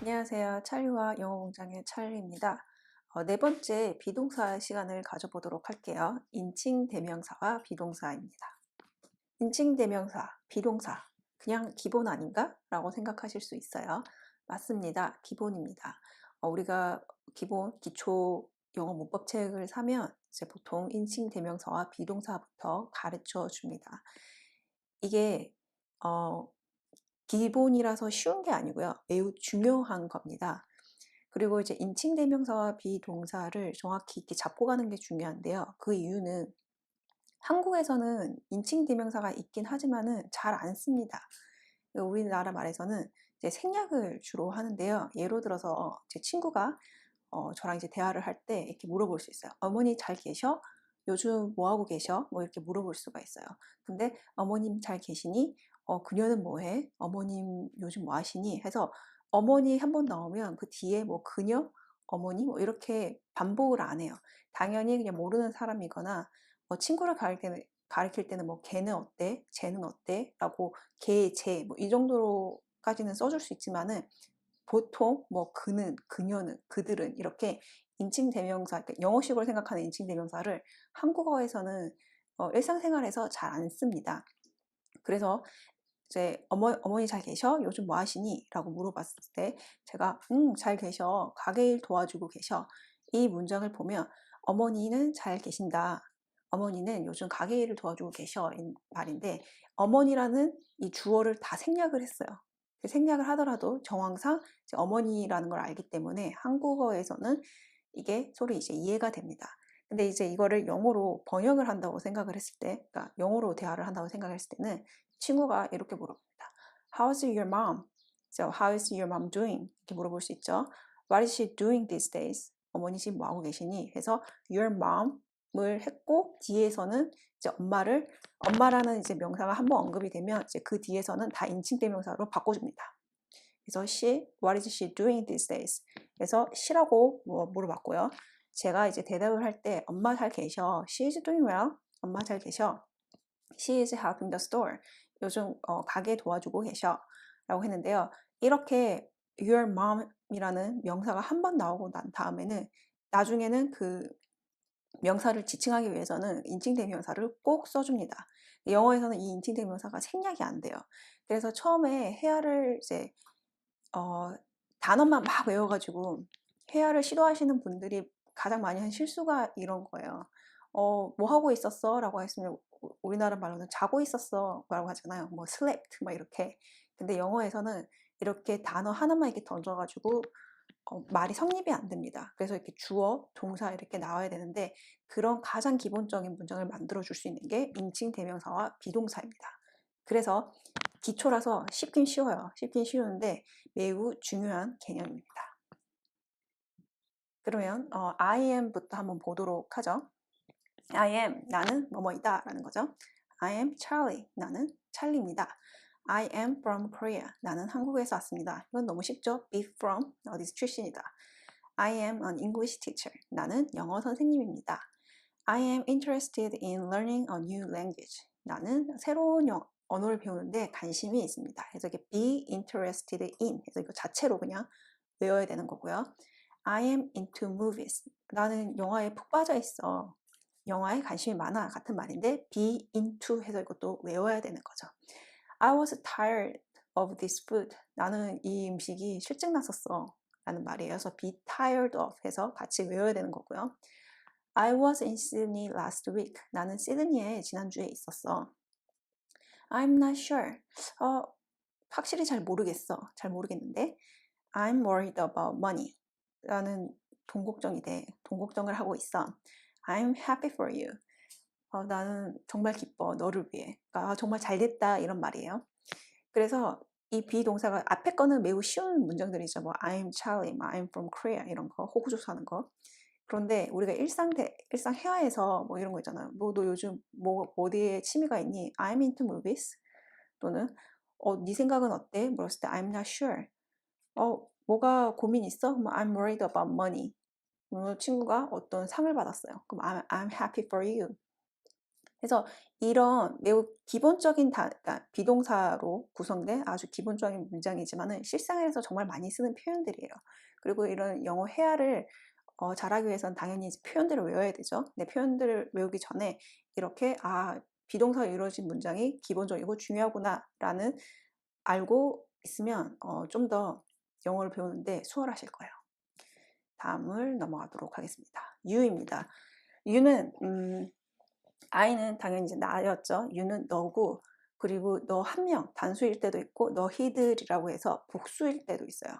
안녕하세요. 찰리와 영어공장의 찰리입니다. 네 번째 비동사 시간을 가져보도록 할게요. 인칭 대명사와 비동사입니다. 인칭 대명사, 비동사, 그냥 기본 아닌가? 라고 생각하실 수 있어요. 맞습니다. 기본입니다. 우리가 기본, 기초 영어 문법책을 사면 이제 보통 인칭 대명사와 비동사부터 가르쳐 줍니다. 이게 기본이라서 쉬운 게 아니고요. 매우 중요한 겁니다. 그리고 이제 인칭 대명사와 비동사를 정확히 이렇게 잡고 가는 게 중요한데요. 그 이유는 한국에서는 인칭 대명사가 있긴 하지만은 잘 안 씁니다. 우리나라 말에서는 이제 생략을 주로 하는데요. 예로 들어서 제 친구가 저랑 이제 대화를 할 때 이렇게 물어볼 수 있어요. 어머니 잘 계셔? 요즘 뭐 하고 계셔? 뭐 이렇게 물어볼 수가 있어요. 근데 어머님 잘 계시니? 그녀는 뭐 해? 어머님 요즘 뭐 하시니? 해서 어머니 한 번 나오면 그 뒤에 뭐 그녀, 어머니 뭐 이렇게 반복을 안 해요. 당연히 그냥 모르는 사람이거나 친구를 가리킬 때는 뭐 걔는 어때? 쟤는 어때? 라고 걔, 쟤 뭐 이 정도로까지는 써줄 수 있지만은 보통 뭐 그는, 그녀는, 그들은 이렇게 인칭 대명사, 그러니까 영어식으로 생각하는 인칭 대명사를 한국어에서는 일상생활에서 잘 안 씁니다. 그래서 이제 어머니 잘 계셔? 요즘 뭐 하시니? 라고 물어봤을 때 제가 잘 계셔. 가게 일 도와주고 계셔. 이 문장을 보면 어머니는 잘 계신다. 어머니는 요즘 가게 일을 도와주고 계셔. 이 말인데 어머니라는 이 주어를 다 생략을 했어요. 생략을 하더라도 정황상 이제 어머니라는 걸 알기 때문에 한국어에서는 이게 서로 이제 이해가 됩니다. 근데 이제 이거를 영어로 번역을 한다고 생각을 했을 때, 그러니까 영어로 대화를 한다고 생각을 했을 때는 친구가 이렇게 물어봅니다. How's your mom? So how is your mom doing? 이렇게 물어볼 수 있죠. What is she doing these days? 어머니 지금 뭐 하고 계시니? 해서 your mom을 했고 뒤에서는 이제 엄마라는 이제 명사가 한번 언급이 되면 이제 그 뒤에서는 다 인칭 대명사로 바꿔줍니다. 그래서 what is she doing these days? 그래서 she라고 물어봤고요. 제가 이제 대답을 할 때 엄마 잘 계셔. She is doing well. 엄마 잘 계셔. She is helping the store. 요즘 가게 도와주고 계셔. 라고 했는데요. 이렇게 your mom이라는 명사가 한 번 나오고 난 다음에는 나중에는 그 명사를 지칭하기 위해서는 인칭대명사를 꼭 써줍니다. 영어에서는 이 인칭대명사가 생략이 안 돼요. 그래서 처음에 회화를 이제 단어만 막 외워가지고 회화를 시도하시는 분들이 가장 많이 한 실수가 이런 거예요. 뭐 하고 있었어? 라고 했으면 우리나라 말로는 자고 있었어 라고 하잖아요. 뭐 slept 막 이렇게. 근데 영어에서는 이렇게 단어 하나만 이렇게 던져가지고 말이 성립이 안 됩니다. 그래서 이렇게 주어, 동사 이렇게 나와야 되는데 그런 가장 기본적인 문장을 만들어 줄 수 있는 게 인칭 대명사와 비동사입니다. 그래서 기초라서 쉽긴 쉬워요. 쉽긴 쉬운데 매우 중요한 개념입니다. 그러면 I am부터 한번 보도록 하죠. I am, 나는 뭐뭐이다 라는 거죠. I am Charlie, 나는 찰리입니다. I am from Korea, 나는 한국에서 왔습니다. 이건 너무 쉽죠? Be from, 어디서 출신이다. I am an English teacher, 나는 영어 선생님입니다. I am interested in learning a new language, 나는 새로운 언어를 배우는데 관심이 있습니다. 그래서 이게 be interested in, 그래서 이거 자체로 그냥 외워야 되는 거고요. I am into movies, 나는 영화에 푹 빠져 있어. 영화에 관심이 많아 같은 말인데 be into 해서 이것도 외워야 되는 거죠. I was tired of this food. 나는 이 음식이 실증 났었어 라는 말이에요. 그래서 be tired of 해서 같이 외워야 되는 거고요. I was in Sydney last week. 나는 시드니에 지난주에 있었어. I'm not sure. 확실히 잘 모르겠어. 잘 모르겠는데. I'm worried about money. 나는 돈 걱정이 돼. 돈 걱정을 하고 있어. I'm happy for you. 나는 정말 기뻐. 너를 위해. 그러니까 정말 잘 됐다 이런 말이에요. 그래서 이 비동사가 앞에 거는 매우 쉬운 문장들이죠. 뭐 I'm Charlie, I'm from Korea 이런 거 호구조사하는 거. 그런데 우리가 일상 회화에서 뭐 이런 거 있잖아요. 뭐 너 요즘 뭐 어디에 취미가 있니? I'm into movies. 또는 네 생각은 어때? 물었을 때 I'm not sure. 뭐가 고민 있어? 그럼 I'm worried about money. 친구가 어떤 상을 받았어요. 그럼 I'm happy for you. 그래서 이런 매우 기본적인 그러니까 비동사로 구성된 아주 기본적인 문장이지만은 실생활에서 정말 많이 쓰는 표현들이에요. 그리고 이런 영어 회화를 잘하기 위해서는 당연히 이제 표현들을 외워야 되죠. 근데 표현들을 외우기 전에 이렇게 비동사로 이루어진 문장이 기본적이고 중요하구나라는 알고 있으면 좀 더 영어를 배우는데 수월하실 거예요. 다음을 넘어가도록 하겠습니다. you입니다. you는 I는 당연히 이제 나였죠. you는 너고, 그리고 너 한 명, 단수일 때도 있고 너희들이라고 해서 복수일 때도 있어요.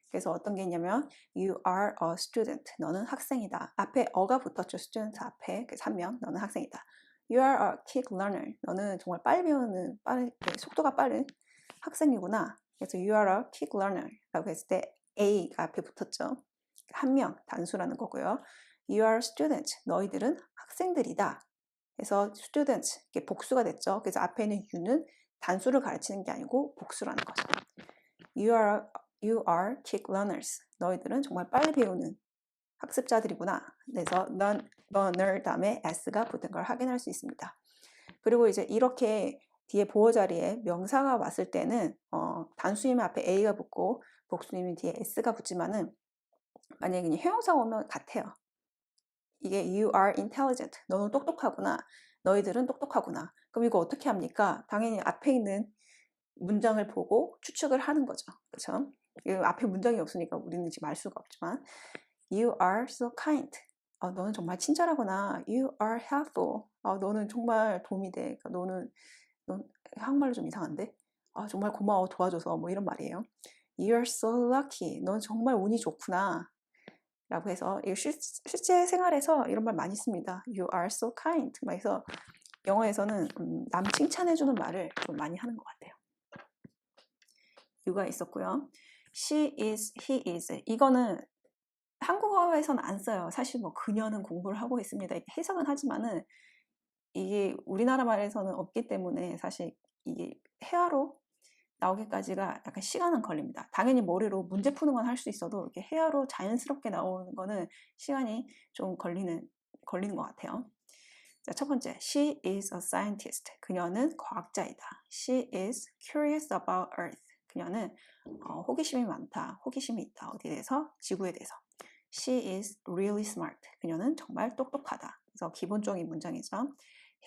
그래서 어떤 게 있냐면 you are a student, 너는 학생이다. 앞에 어가 붙었죠. student 앞에, 그래서 한 명, 너는 학생이다. you are a quick learner, 너는 정말 빨리 배우는, 속도가 빠른 학생이구나. 그래서 you are a quick learner 라고 했을 때 A가 앞에 붙었죠. 한 명, 단수라는 거고요. you are student, 너희들은 학생들이다. 그래서 students, 이게 복수가 됐죠. 그래서 앞에 있는 you는 단수를 가르치는 게 아니고 복수라는 거죠. You are quick learners. 너희들은 정말 빨리 배우는 학습자들이구나. 그래서 learner 다음에 s가 붙은 걸 확인할 수 있습니다. 그리고 이제 이렇게 뒤에 보호 자리에 명사가 왔을 때는 단수이면 앞에 a가 붙고 복수이면 뒤에 s가 붙지만은 만약에 그냥 형용사가 오면 같아요. 이게 you are intelligent, 너는 똑똑하구나, 너희들은 똑똑하구나. 그럼 이거 어떻게 합니까? 당연히 앞에 있는 문장을 보고 추측을 하는 거죠. 그렇죠? 앞에 문장이 없으니까 우리는 지금 알 수가 없지만 you are so kind, 너는 정말 친절하구나. you are helpful, 너는 정말 도움이 돼. 그러니까 넌 한국말로 좀 이상한데 정말 고마워, 도와줘서, 뭐 이런 말이에요. you are so lucky, 넌 정말 운이 좋구나 라고 해서 실제 생활에서 이런 말 많이 씁니다. You are so kind. 그래서 영어에서는 남 칭찬해주는 말을 좀 많이 하는 것 같아요. you가 있었고요. she is, he is. 이거는 한국어에서는 안 써요. 사실 뭐 그녀는 공부를 하고 있습니다. 해석은 하지만은 이게 우리나라 말에서는 없기 때문에 사실 이게 회화로 나오기까지가 약간 시간은 걸립니다. 당연히 머리로 문제 푸는 건 할 수 있어도 이렇게 회화로 자연스럽게 나오는 거는 시간이 좀 걸리는 것 같아요. 자, 첫 번째, she is a scientist. 그녀는 과학자이다. She is curious about Earth. 그녀는 호기심이 많다. 호기심이 있다. 어디에 대해서? 지구에 대해서. She is really smart. 그녀는 정말 똑똑하다. 그래서 기본적인 문장이죠.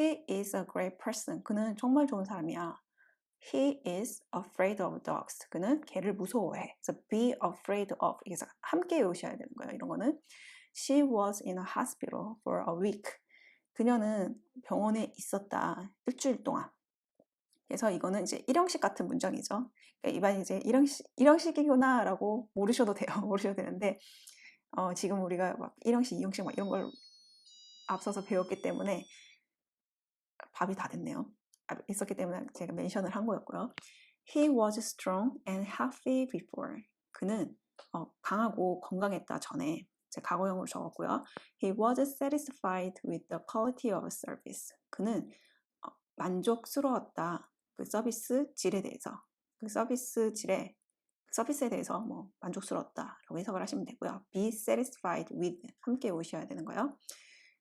He is a great person. 그는 정말 좋은 사람이야. He is afraid of dogs. 그는 개를 무서워해. 그래서 be afraid of. 그래서 함께 외우셔야 되는 거예요. 이런 거는. She was in a hospital for a week. 그녀는 병원에 있었다. 일주일 동안. 그래서 이거는 이제 일형식 같은 문장이죠. 그러니까 이반 이제 일형식이구나라고 모르셔도 돼요. 모르셔도 되는데 지금 우리가 막 일형식, 이형식 막 이런 걸 앞서서 배웠기 때문에 밥이 다 됐네요. 있었기 때문에 제가 멘션을 한 거였고요. He was strong and healthy before. 그는 강하고 건강했다 전에. 제 과거형으로 적었고요. He was satisfied with the quality of service. 그는 만족스러웠다. 그 서비스 질에 대해서. 그 서비스에 대해서 뭐 만족스러웠다라고 해석을 하시면 되고요. Be satisfied with 함께 오셔야 되는 거예요.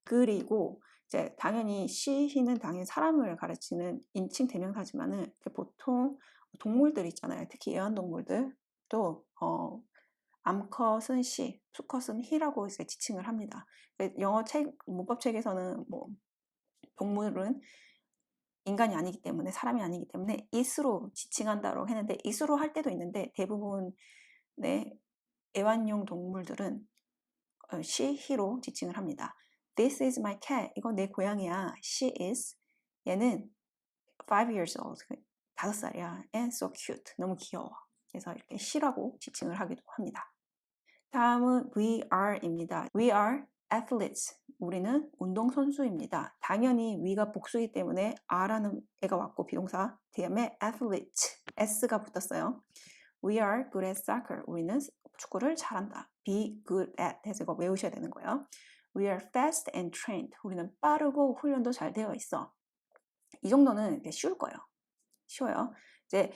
그리고 이제 당연히 she, he는 당연히 사람을 가르치는 인칭 대명사지만은 보통 동물들 있잖아요. 특히 애완동물들도 암컷은 she, 수컷은 he라고 이제 지칭을 합니다. 영어 문법책에서는 뭐 동물은 인간이 아니기 때문에, 사람이 아니기 때문에 it으로 지칭한다고 했는데 it으로 할 때도 있는데 대부분의 애완용 동물들은 she, he로 지칭을 합니다. This is my cat. 이건 내 고양이야. She is. 얘는 5 years old. 5살이야. And so cute. 너무 귀여워. 그래서 이렇게 she라고 지칭을 하기도 합니다. 다음은 we are입니다. We are athletes. 우리는 운동선수입니다. 당연히 we가 복수이기 때문에 are라는 애가 왔고 비동사 다음에 athlete, s가 붙었어요. We are good at soccer. 우리는 축구를 잘한다. Be good at 해서 이거 외우셔야 되는 거예요. We are fast and trained. 우리는 빠르고 훈련도 잘 되어 있어. 이 정도는 쉬울 거예요. 쉬워요. 이제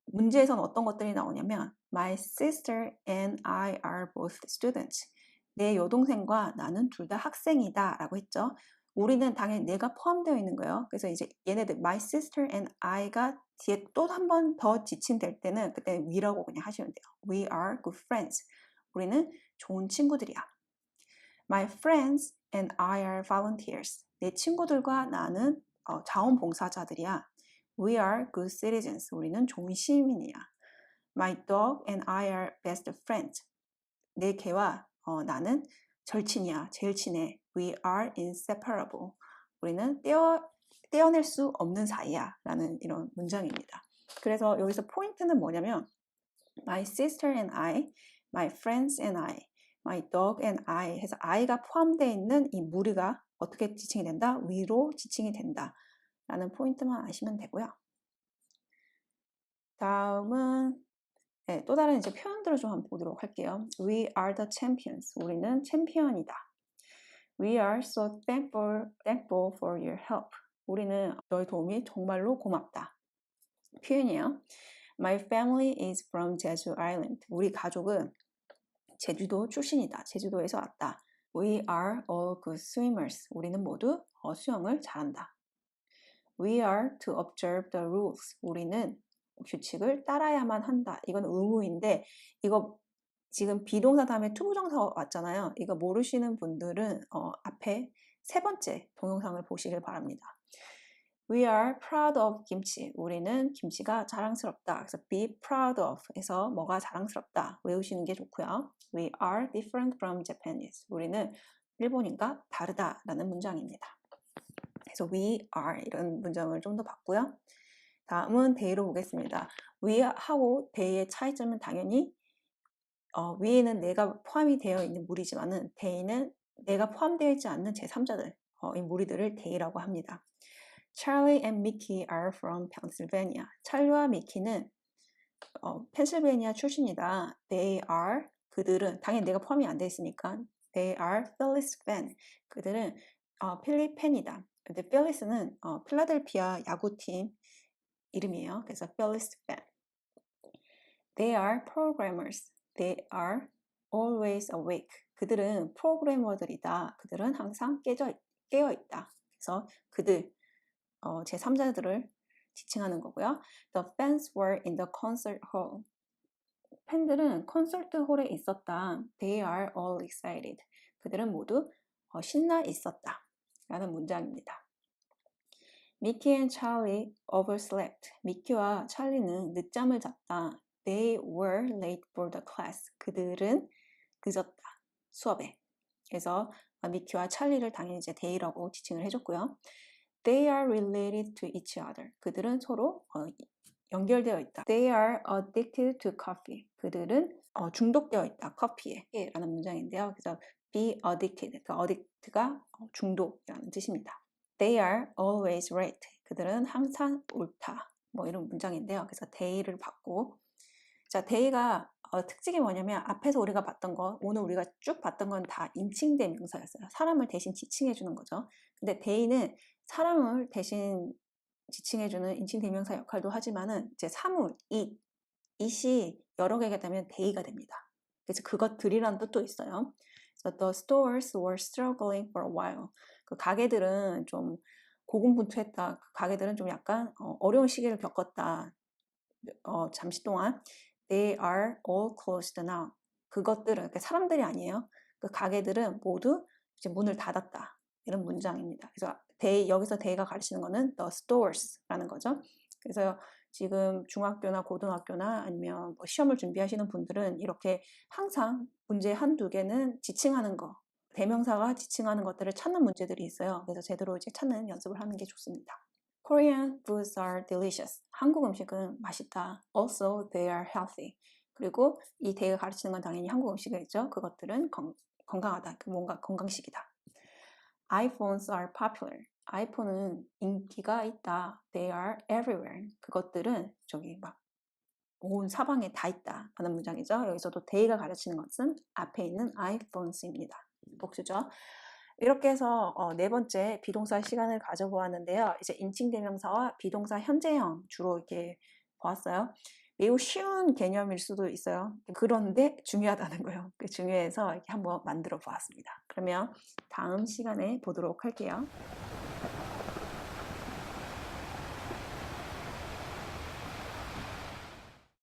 문제에서는 어떤 것들이 나오냐면 My sister and I are both students. 내 여동생과 나는 둘 다 학생이다 라고 했죠. 우리는 당연히 내가 포함되어 있는 거예요. 그래서 이제 얘네들 my sister and I가 뒤에 또 한 번 더 지칭될 때는 그때 we라고 그냥 하시면 돼요. We are good friends. 우리는 좋은 친구들이야. My friends and I are volunteers. 내 친구들과 나는 자원봉사자들이야. We are good citizens. 우리는 좋은 시민이야. My dog and I are best friends. 내 개와 나는 절친이야. 제일 친해. We are inseparable. 우리는 떼어낼 수 없는 사이야. 라는 이런 문장입니다. 그래서 여기서 포인트는 뭐냐면 My sister and I, my friends and I, my dog and I 해서 I가 포함되어 있는 이 무리가 어떻게 지칭이 된다? we로 지칭이 된다. 라는 포인트만 아시면 되고요. 다음은 또 다른 이제 표현들을 좀 한번 보도록 할게요. We are the champions. 우리는 챔피언이다. We are so thankful for your help. 우리는 너의 도움이 정말로 고맙다. 표현이에요. My family is from Jeju Island. 우리 가족은 제주도 출신이다. 제주도에서 왔다. We are all good swimmers. 우리는 모두 수영을 잘한다. We are to observe the rules. 우리는 규칙을 따라야만 한다. 이건 의무인데 이거 지금 비동사 다음에 투부정사 왔잖아요. 이거 모르시는 분들은 앞에 세 번째 동영상을 보시길 바랍니다. We are proud of 김치. 우리는 김치가 자랑스럽다. 그래서 be proud of 해서 뭐가 자랑스럽다. 외우시는 게 좋고요. We are different from Japanese. 우리는 일본인과 다르다라는 문장입니다. 그래서 we are 이런 문장을 좀 더 봤고요. 다음은 they로 보겠습니다. we하고 they의 차이점은 당연히 we에는 내가 포함이 되어 있는 무리지만은 they는 내가 포함되어 있지 않는 제3자들, 이 무리들을 they라고 합니다. Charlie and Mickey are from Pennsylvania. 찰리와 미키는 펜실베니아 출신이다. They are 그들은 당연히 내가 포함이 안 돼 있으니까 They are Phillies fan. 그들은 필리 팬이다. 근데 필리스는 필라델피아 야구팀 이름이에요. 그래서 Phillies fan. They are programmers. They are always awake. 그들은 프로그래머들이다. 그들은 항상 깨어 있다. 그래서 그들 제3자들을 지칭하는 거고요. The fans were in the concert hall. 팬들은 콘서트 홀에 있었다. They are all excited. 그들은 모두 신나 있었다. 라는 문장입니다. Mickey and Charlie overslept. 미키와 찰리는 늦잠을 잤다. They were late for the class. 그들은 늦었다. 수업에. 그래서 미키와 찰리를 당연히 이제 they라고 지칭을 해줬고요. They are related to each other. 그들은 서로 연결되어 있다. They are addicted to coffee. 그들은 중독되어 있다. 커피에. 라는 문장인데요. 그래서 be addicted. 그 addict가 중독이라는 뜻입니다. They are always right. 그들은 항상 옳다. 뭐 이런 문장인데요. 그래서 they를 받고 자, they가 특징이 뭐냐면 앞에서 우리가 봤던 거 오늘 우리가 쭉 봤던 건 다 인칭대명사였어요. 사람을 대신 지칭해 주는 거죠. 근데 they는 사람을 대신 지칭해주는 인칭대명사 역할도 하지만은 이제 사물, it이 여러 개가 되면 they가 됩니다. 그래서 그것들이라는 뜻도 있어요. So the stores were struggling for a while. 그 가게들은 좀 고군분투했다. 그 가게들은 좀 약간 어려운 시기를 겪었다. 잠시 동안 They are all closed now. 그것들은 사람들이 아니에요. 그 가게들은 모두 이제 문을 닫았다. 이런 문장입니다. 그래서 여기서 they가 가르치는 거는 the stores라는 거죠. 그래서 지금 중학교나 고등학교나 아니면 뭐 시험을 준비하시는 분들은 이렇게 항상 문제 한두 개는 지칭하는 거, 대명사가 지칭하는 것들을 찾는 문제들이 있어요. 그래서 제대로 이제 찾는 연습을 하는 게 좋습니다. Korean foods are delicious. 한국 음식은 맛있다. Also, they are healthy. 그리고 이 they가 가르치는 건 당연히 한국 음식이겠죠. 그것들은 건강하다. 뭔가 건강식이다. iPhones are popular. 아이폰은 인기가 있다. They are everywhere. 그것들은 저기 막 온 사방에 다 있다 라는 문장이죠. 여기서도 they가 가르치는 것은 앞에 있는 iPhones입니다. 복수죠. 이렇게 해서 네 번째 비동사 시간을 가져보았는데요. 이제 인칭대명사와 비동사 현재형 주로 이렇게 보았어요. 매우 쉬운 개념일 수도 있어요. 그런데 중요하다는 거예요. 중요해서 이렇게 한번 만들어 보았습니다. 그러면 다음 시간에 보도록 할게요.